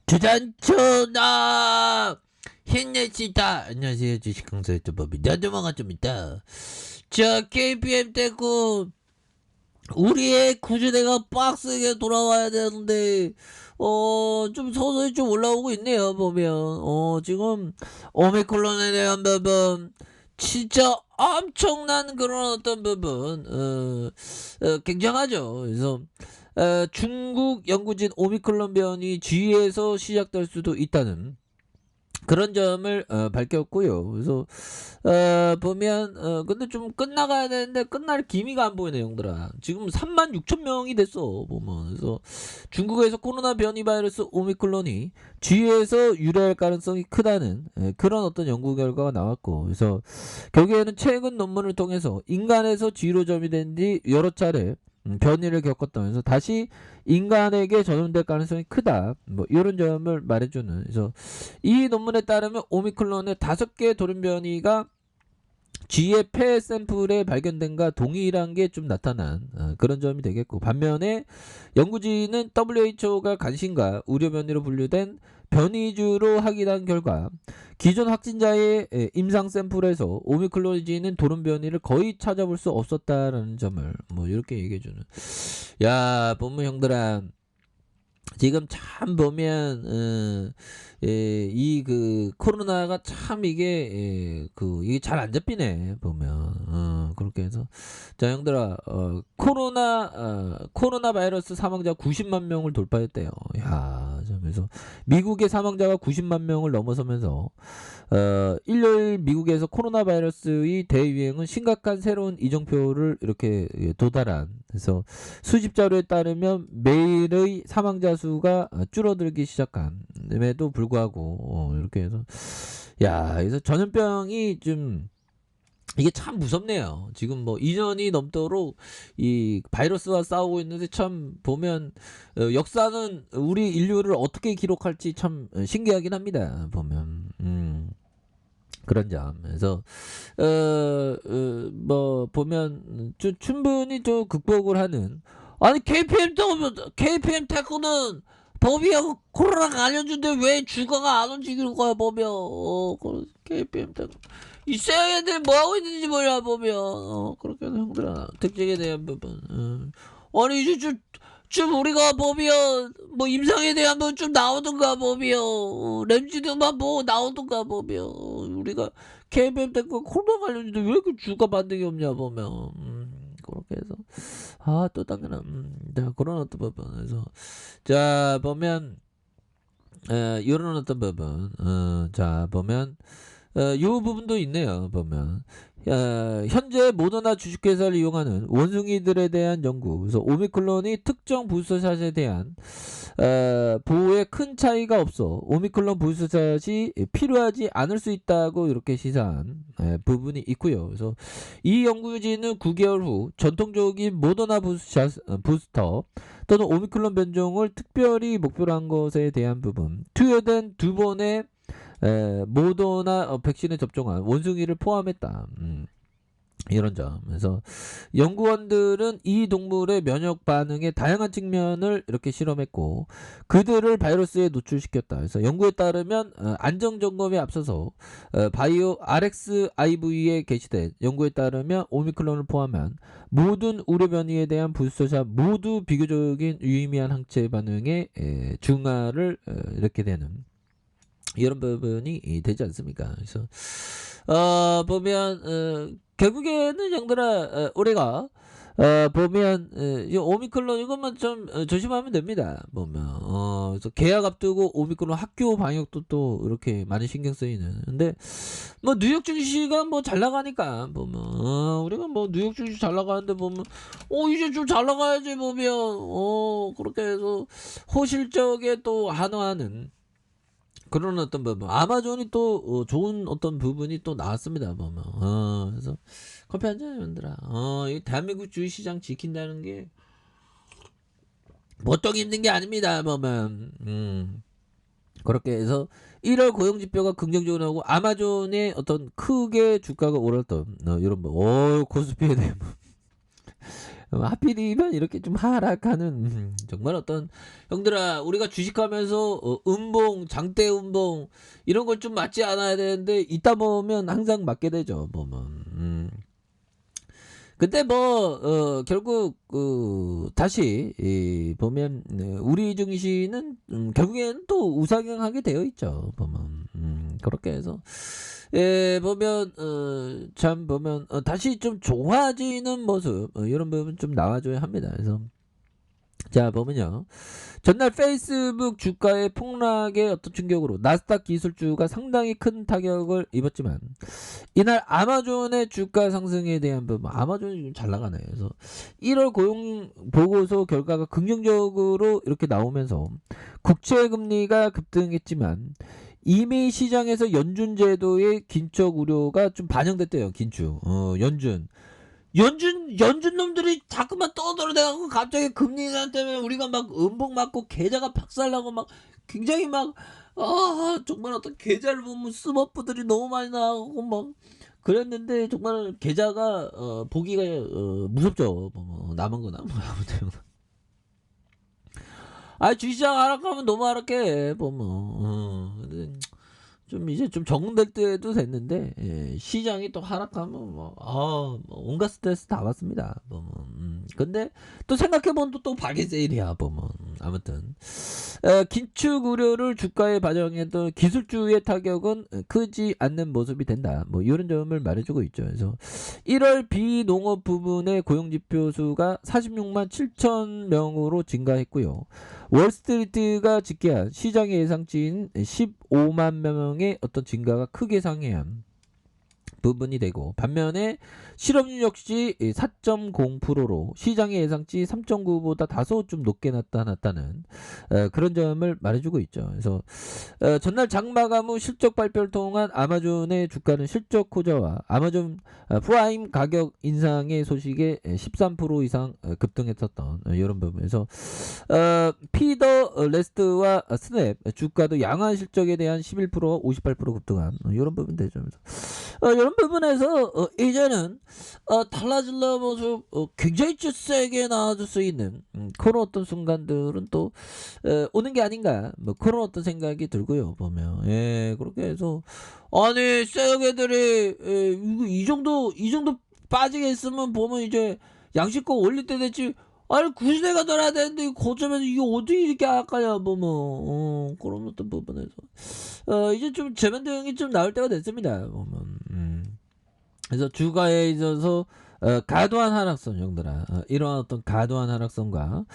주단천하 힘내시다. 안녕하세요, 주식강사 유튜버입니다. 도망가줍니다. 자, KPM 테크 우리의 구조대가 빡세게 돌아와야 되는데 좀 서서히 좀 올라오고 있네요. 보면 지금 오미크론에 대한 부분 진짜 엄청난 그런 어떤 부분 굉장하죠. 그래서 중국 연구진 오미크론 변이 G에서 시작될 수도 있다는 그런 점을 밝혔고요. 그래서 보면 근데 좀 끝나가야 되는데 끝날 기미가 안 보이네, 형들아. 지금 36,000명이 됐어, 보면. 그래서 중국에서 코로나 변이 바이러스 오미크론이 G에서 유래할 가능성이 크다는 그런 어떤 연구 결과가 나왔고, 그래서 결국에는 최근 논문을 통해서 인간에서 G로 점이된 뒤 여러 차례 변이를 겪었다면서 다시 인간에게 전염될 가능성이 크다, 뭐 이런 점을 말해주는. 그래서 이 논문에 따르면 오미크론의 5개 돌연 변이가 G의 폐 샘플에 발견된과 동일한 게 좀 나타난 그런 점이 되겠고, 반면에 연구진은 WHO가 관심과 우려 변이로 분류된 변이주로 확인한 결과 기존 확진자의 임상 샘플에서 오미크론이지는 돌연 변이를 거의 찾아볼 수 없었다라는 점을 뭐 이렇게 얘기해주는. 야, 보면 형들아, 지금 참 보면 이 그 코로나가 참 이게 잘 안 잡히네, 보면. 그렇게 해서 자, 형들아, 코로나 바이러스 사망자 90만 명을 돌파했대요. 야, 그래서 미국의 사망자가 90만 명을 넘어서면서 일요일 미국에서 코로나 바이러스의 대유행은 심각한 새로운 이정표를 이렇게 도달한. 그래서 수집 자료에 따르면 매일의 사망자 수가 줄어들기 시작함에도 불구하고 이렇게 해서 그래서 전염병이 좀 이게 참 무섭네요. 지금 뭐 2년이 넘도록 이 바이러스와 싸우고 있는데, 참 보면 역사는 우리 인류를 어떻게 기록할지 참 신기하긴 합니다. 보면 그런 점. 그래서 뭐 보면 충분히 좀 극복을 하는. 아니, KPM 테크는 법이하고 코로나가 알려준데 왜 주가가 안 움직이는 거야, 보면. KPM 테크 이 쎄애들 뭐 하고 있는지 몰라, 보면. 그렇게 형들아, 특징에 대한 부분. 아니, 이제 좀 우리가 보면 뭐 임상에 대한 건 좀 나오던가, 보면 램지드만 뭐 나오던가, 보면 우리가 KBM 탱크 코로나 관련인데 왜 그 주가 반등이 없냐, 보면. 그렇게 해서 또 당연한 그런 어떤 부분에서 자 보면 이런 어떤 부분 자 보면 요 부분도 있네요. 보면 현재 모더나 주식회사를 이용하는 원숭이들에 대한 연구. 그래서 오미크론이 특정 부스터샷에 대한 보호에 큰 차이가 없어 오미크론 부스터샷이 필요하지 않을 수 있다고 이렇게 시사한 부분이 있고요. 그래서 이 연구진은 9개월 후 전통적인 모더나 부스터 또는 오미크론 변종을 특별히 목표로 한 것에 대한 부분, 투여된 2번의 모더나 백신에 접종한 원숭이를 포함했다. 이런 점. 그래서 연구원들은 이 동물의 면역 반응의 다양한 측면을 이렇게 실험했고 그들을 바이러스에 노출시켰다. 그래서 연구에 따르면 안정 점검에 앞서서 바이오 RXIV에 게시된 연구에 따르면 오미크론을 포함한 모든 우려 변이에 대한 부스터샷 모두 비교적인 유의미한 항체 반응의 중화를 이렇게 되는 이런 부분이 되지 않습니까? 그래서 보면 결국에는 형들아, 우리가 보면 이 오미크론 이것만 좀 조심하면 됩니다. 보면 그래서 계약 앞두고 오미크론 학교 방역도 또 이렇게 많이 신경 쓰이는. 근데 뭐 뉴욕 증시가 뭐 잘 나가니까 보면 우리가 뭐 뉴욕 증시 잘 나가는데 보면 이제 좀 잘 나가야지, 보면 그렇게 해서 호실적에 또 한화하는 그런 어떤 부분. 아마존이 또 좋은 어떤 부분이 또 나왔습니다, 보면. 그래서 커피 한잔 만들어. 이 대한민국 주식시장 지킨다는 게 보통 힘든 게 아닙니다, 보면. 그렇게 해서 1월 고용지표가 긍정적으로 나오고 아마존의 어떤 크게 주가가 오랐던 이런 뭐 코스피에 대한 하필이면 이렇게 좀 하락하는 정말 어떤 형들아 우리가 주식하면서 음봉 장대 음봉 이런 걸 좀 맞지 않아야 되는데 있다 보면 항상 맞게 되죠 보면. 근데 뭐 결국 다시 보면 우리 증시는 결국에는 또 우상향하게 되어 있죠 보면. 그렇게 해서 보면 참 보면 다시 좀 좋아지는 모습 이런 부분 좀 나와줘야 합니다. 그래서 자 보면요. 전날 페이스북 주가의 폭락의 어떤 충격으로 나스닥 기술주가 상당히 큰 타격을 입었지만 이날 아마존의 주가 상승에 대한 부분 아마존이 좀 잘 나가네. 그래서 1월 고용 보고서 결과가 긍정적으로 이렇게 나오면서 국채 금리가 급등했지만 이미 시장에서 연준 제도의 긴축 우려가 좀 반영됐대요. 긴축. 연준 놈들이 자꾸만 떠들어대갖고 갑자기 금리 인상 때문에 우리가 막 음봉 맞고 계좌가 박살나고 막 굉장히 막 정말 어떤 계좌를 보면 스머프들이 너무 많이 나오고 막 그랬는데 정말 계좌가 보기가 무섭죠. 뭐 남은 거나 뭐 아무튼 주시장 하락하면 너무 하락해 보면 근데 좀 이제 좀 적응될 때도 됐는데 시장이 또 하락하면 뭐 온갖 스트레스 다 받습니다. 근데 또 생각해보면 또 발기 세일이야 보면 아무튼 긴축 우려를 주가에 반영해도 기술주의 타격은 크지 않는 모습이 된다. 뭐 이런 점을 말해주고 있죠. 그래서 1월 비농업 부문의 고용지표 수가 46만 7천 명으로 증가했고요. 월스트리트가 집계한 시장의 예상치인 15만 명의 어떤 증가가 크게 상회한 부분이 되고 반면에 실업률 역시 4.0%로 시장의 예상치 3.9보다 다소 좀 높게 나타났다는 그런 점을 말해주고 있죠. 그래서 전날 장마감 후 실적 발표를 통한 아마존의 주가는 실적 호재와 아마존 프라임 가격 인상의 소식에 13% 이상 급등했었던 이런 부분에서 피더 레스트와 스냅 주가도 양화 실적에 대한 11% 58% 급등한 이런 부분 되죠. 이런 부분에서 이제는 달라질러 모습 굉장히 좀 세게 나와줄 수 있는 그런 어떤 순간들은 또 오는 게 아닌가 뭐 그런 어떤 생각이 들고요 보면 그렇게 해서 아니 쎄애들이 이 정도 빠지게 있으면 보면 이제 양식권 올릴 때 됐지. 아니 구시대가 돌아야 되는데 고점에서 이게 어떻게 이렇게 아까냐 보면 그런 어떤 부분에서 이제 좀 재반 대응이 좀 나올 때가 됐습니다 보면. 그래서 주가에 있어서 과도한 하락선 형들아 이러한 어떤 과도한 하락선과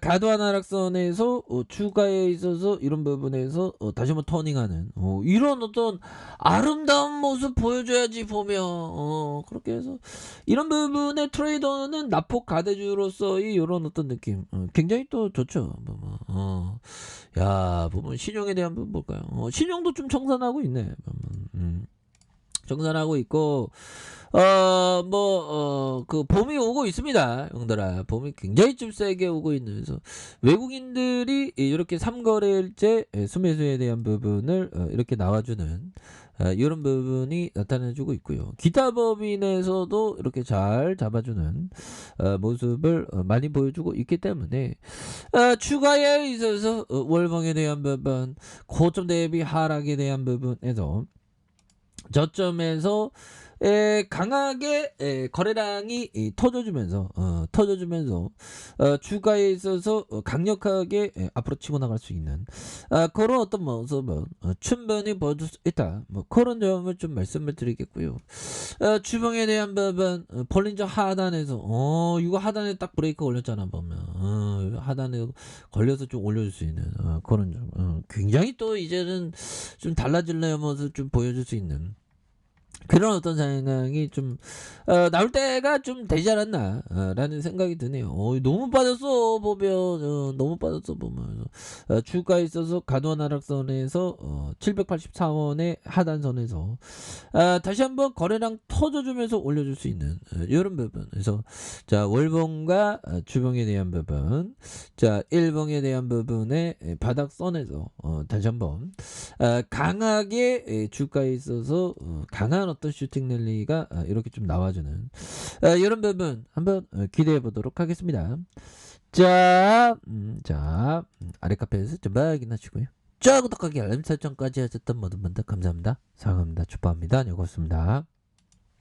과도한 하락선에서 주가에 있어서 이런 부분에서 다시 한번 터닝하는 이런 어떤 아름다운 모습 보여줘야지 보면 그렇게 해서 이런 부분에 트레이더는 낙폭 가대주로서의 이런 어떤 느낌 굉장히 또 좋죠 야 보면 신용에 대한 부분 볼까요 신용도 좀 청산하고 있네 정산하고 있고 그 봄이 오고 있습니다 형들아 봄이 굉장히 좀 세게 오고 있는 그래서 외국인들이 이렇게 3거래일째 수매수에 대한 부분을 이렇게 나와주는 이런 부분이 나타내주고 있고요 기타 법인에서도 이렇게 잘 잡아주는 모습을 많이 보여주고 있기 때문에 추가에 있어서 월봉에 대한 부분 고점 대비 하락에 대한 부분에서 저점에서 강하게 거래량이 터져주면서 주가에 있어서 강력하게 앞으로 치고 나갈 수 있는 그런 어떤 모습은 충분히 보여줄 수 있다 뭐 그런 점을 좀 말씀을 드리겠고요 주봉에 대한 부분 볼린저 하단에서 이거 하단에 딱 브레이크 걸렸잖아 보면 하단에 걸려서 좀 올려줄 수 있는 그런 점 굉장히 또 이제는 좀 달라질 모습 좀 보여줄 수 있는 그런 어떤 상황이 좀 나올 때가 좀 되지 않았나 라는 생각이 드네요 너무 빠졌어 보면 너무 빠졌어 보면 주가에 있어서 과도한 하락선에서 784원의 하단선에서 다시 한번 거래량 터져주면서 올려줄 수 있는 이런 부분 그래서 자 월봉과 주봉에 대한 부분 자 일봉에 대한 부분의 바닥선에서 다시 한번 강하게 주가에 있어서 강한 어떤 슈팅 랠리가 이렇게 좀 나와주는 이런 부분 한번 기대해 보도록 하겠습니다. 자, 아래 카페에서 좀 확인하시고요. 자, 구독하기 알림 설정까지 하셨던 모든 분들 감사합니다. 사랑합니다. 축복합니다. 고맙습니다.